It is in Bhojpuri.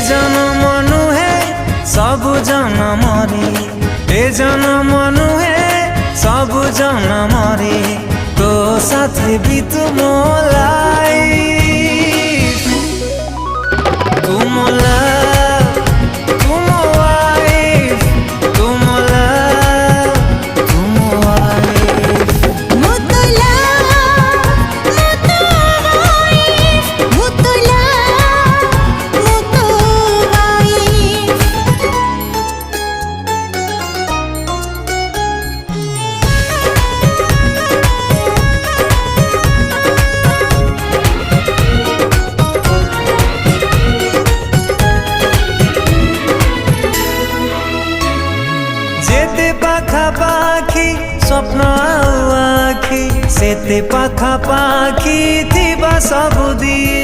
जन्म नुहे सब जनमरे ए जन्म नुहे सब जनमरे तो साथे बीतू मो लाइफ तुम लव तुम वाइफ तुम लव तुम वाइफ मुतला मुतु वाइफ मुतला मुतु वाइफ जेते पाखापाखी स्वप्न आउ आखी सेते पाखापाखी थिबा सबुदिन